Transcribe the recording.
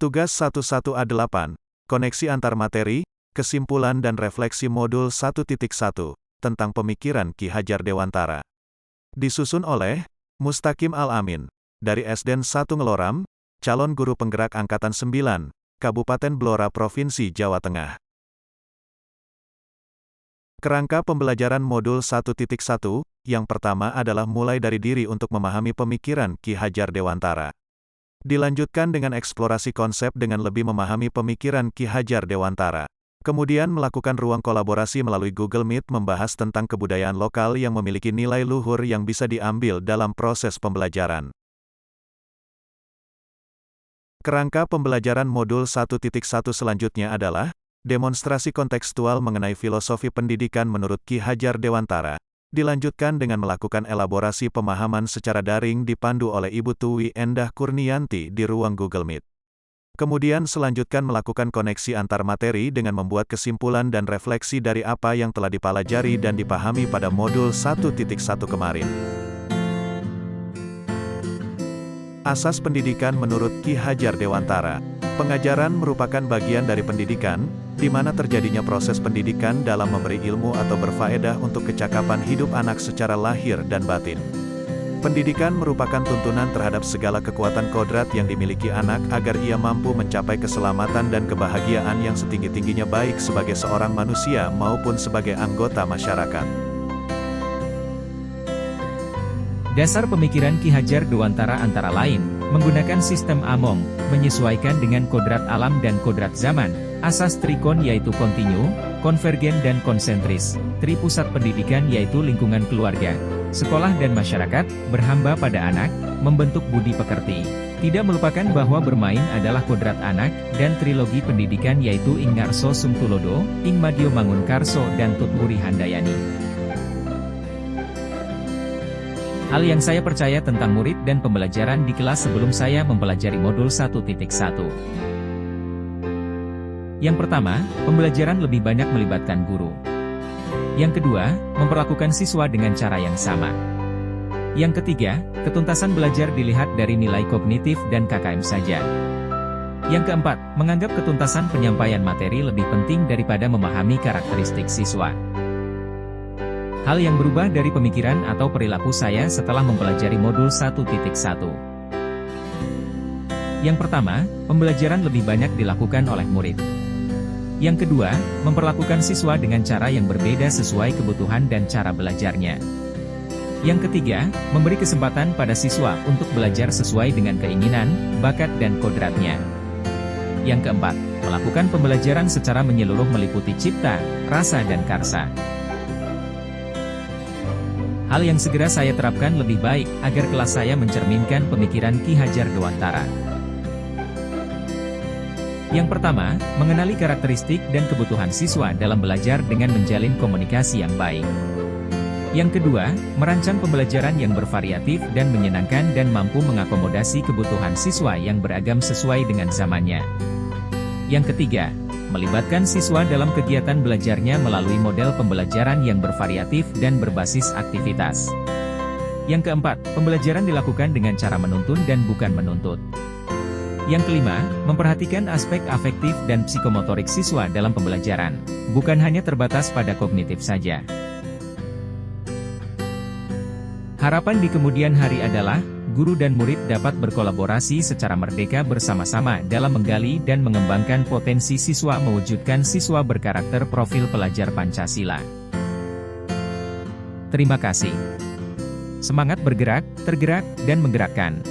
Tugas 11A8, Koneksi Antar Materi, Kesimpulan dan Refleksi Modul 1.1, tentang Pemikiran Ki Hajar Dewantara. Disusun oleh Mustaqim Al-Amin, dari Esden 1 Ngeloram, calon guru penggerak Angkatan 9, Kabupaten Blora Provinsi Jawa Tengah. Kerangka pembelajaran modul 1.1, yang pertama adalah mulai dari diri untuk memahami pemikiran Ki Hajar Dewantara. Dilanjutkan dengan eksplorasi konsep dengan lebih memahami pemikiran Ki Hajar Dewantara. Kemudian melakukan ruang kolaborasi melalui Google Meet membahas tentang kebudayaan lokal yang memiliki nilai luhur yang bisa diambil dalam proses pembelajaran. Kerangka pembelajaran modul 1.1 selanjutnya adalah demonstrasi kontekstual mengenai filosofi pendidikan menurut Ki Hajar Dewantara. Dilanjutkan dengan melakukan elaborasi pemahaman secara daring dipandu oleh Ibu Tuwi Endah Kurnianti di ruang Google Meet. Kemudian selanjutkan melakukan koneksi antar materi dengan membuat kesimpulan dan refleksi dari apa yang telah dipelajari dan dipahami pada modul 1.1 kemarin. Asas pendidikan menurut Ki Hajar Dewantara. Pengajaran merupakan bagian dari pendidikan, di mana terjadinya proses pendidikan dalam memberi ilmu atau berfaedah untuk kecakapan hidup anak secara lahir dan batin. Pendidikan merupakan tuntunan terhadap segala kekuatan kodrat yang dimiliki anak agar ia mampu mencapai keselamatan dan kebahagiaan yang setinggi-tingginya baik sebagai seorang manusia maupun sebagai anggota masyarakat. Dasar pemikiran Ki Hajar Dewantara antara lain, menggunakan sistem Among, menyesuaikan dengan kodrat alam dan kodrat zaman, asas trikon yaitu kontinu, konvergen dan konsentris, tripusat pendidikan yaitu lingkungan keluarga, sekolah dan masyarakat, berhamba pada anak, membentuk budi pekerti. Tidak melupakan bahwa bermain adalah kodrat anak, dan trilogi pendidikan yaitu Ing Ngarso Sungtulodo, Ing Madyo Mangunkarso dan Tutwuri Handayani. Hal yang saya percaya tentang murid dan pembelajaran di kelas sebelum saya mempelajari modul 1.1. Yang pertama, pembelajaran lebih banyak melibatkan guru. Yang kedua, memperlakukan siswa dengan cara yang sama. Yang ketiga, ketuntasan belajar dilihat dari nilai kognitif dan KKM saja. Yang keempat, menganggap ketuntasan penyampaian materi lebih penting daripada memahami karakteristik siswa. Hal yang berubah dari pemikiran atau perilaku saya setelah mempelajari modul 1.1. Yang pertama, pembelajaran lebih banyak dilakukan oleh murid. Yang kedua, memperlakukan siswa dengan cara yang berbeda sesuai kebutuhan dan cara belajarnya. Yang ketiga, memberi kesempatan pada siswa untuk belajar sesuai dengan keinginan, bakat dan kodratnya. Yang keempat, melakukan pembelajaran secara menyeluruh meliputi cipta, rasa dan karsa. Hal yang segera saya terapkan lebih baik, agar kelas saya mencerminkan pemikiran Ki Hajar Dewantara. Yang pertama, mengenali karakteristik dan kebutuhan siswa dalam belajar dengan menjalin komunikasi yang baik. Yang kedua, merancang pembelajaran yang bervariatif dan menyenangkan dan mampu mengakomodasi kebutuhan siswa yang beragam sesuai dengan zamannya. Yang ketiga, melibatkan siswa dalam kegiatan belajarnya melalui model pembelajaran yang bervariatif dan berbasis aktivitas. Yang keempat, pembelajaran dilakukan dengan cara menuntun dan bukan menuntut. Yang kelima, memperhatikan aspek afektif dan psikomotorik siswa dalam pembelajaran, bukan hanya terbatas pada kognitif saja. Harapan di kemudian hari adalah, guru dan murid dapat berkolaborasi secara merdeka bersama-sama dalam menggali dan mengembangkan potensi siswa mewujudkan siswa berkarakter profil pelajar Pancasila. Terima kasih. Semangat bergerak, tergerak, dan menggerakkan.